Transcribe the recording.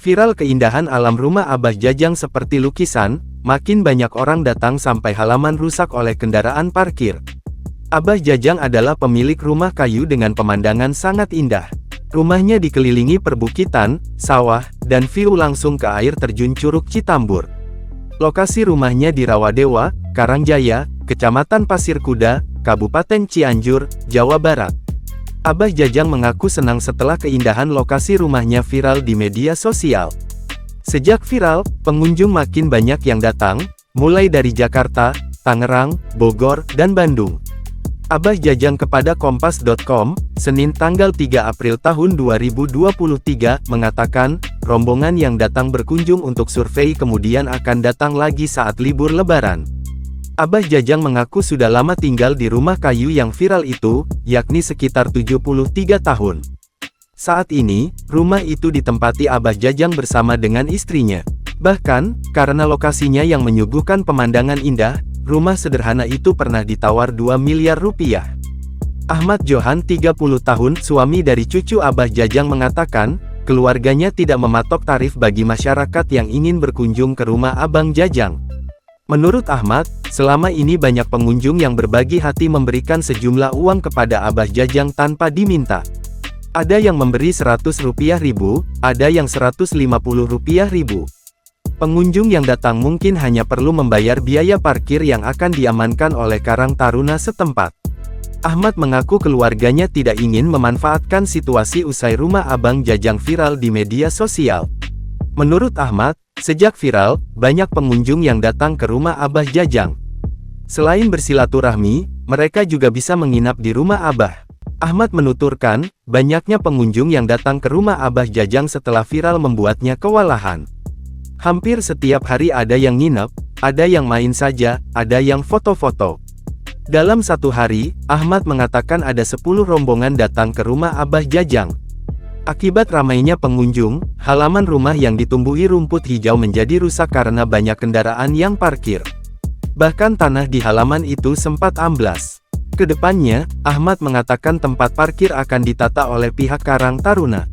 Viral keindahan alam rumah Abah Jajang seperti lukisan, makin banyak orang datang sampai halaman rusak oleh kendaraan parkir. Abah Jajang adalah pemilik rumah kayu dengan pemandangan sangat indah. Rumahnya dikelilingi perbukitan, sawah, dan view langsung ke air terjun Curug Citambur. Lokasi rumahnya di Rawadewa, Karangjaya, Kecamatan Pasir Kuda, Kabupaten Cianjur, Jawa Barat. Abah Jajang mengaku senang setelah keindahan lokasi rumahnya viral di media sosial. Sejak viral, pengunjung makin banyak yang datang, mulai dari Jakarta, Tangerang, Bogor, dan Bandung. Abah Jajang kepada Kompas.com, Senin tanggal 3 April tahun 2023, mengatakan, rombongan yang datang berkunjung untuk survei kemudian akan datang lagi saat libur Lebaran. Abah Jajang mengaku sudah lama tinggal di rumah kayu yang viral itu, yakni sekitar 73 tahun. Saat ini, rumah itu ditempati Abah Jajang bersama dengan istrinya. Bahkan, karena lokasinya yang menyuguhkan pemandangan indah, rumah sederhana itu pernah ditawar 2 miliar rupiah. Ahmad Johan 30 tahun, suami dari cucu Abah Jajang mengatakan, keluarganya tidak mematok tarif bagi masyarakat yang ingin berkunjung ke rumah Abang Jajang. Menurut Ahmad, selama ini banyak pengunjung yang berbagi hati memberikan sejumlah uang kepada Abah Jajang tanpa diminta. Ada yang memberi Rp100.000, ada yang Rp150.000. Pengunjung yang datang mungkin hanya perlu membayar biaya parkir yang akan diamankan oleh Karang Taruna setempat. Ahmad mengaku keluarganya tidak ingin memanfaatkan situasi usai rumah Abang Jajang viral di media sosial. Menurut Ahmad, sejak viral, banyak pengunjung yang datang ke rumah Abah Jajang. Selain bersilaturahmi, mereka juga bisa menginap di rumah Abah. Ahmad menuturkan, banyaknya pengunjung yang datang ke rumah Abah Jajang setelah viral membuatnya kewalahan. Hampir setiap hari ada yang nginep, ada yang main saja, ada yang foto-foto. Dalam satu hari, Ahmad mengatakan ada 10 rombongan datang ke rumah Abah Jajang. Akibat ramainya pengunjung, halaman rumah yang ditumbuhi rumput hijau menjadi rusak karena banyak kendaraan yang parkir. Bahkan tanah di halaman itu sempat amblas. Kedepannya, Ahmad mengatakan tempat parkir akan ditata oleh pihak Karang Taruna.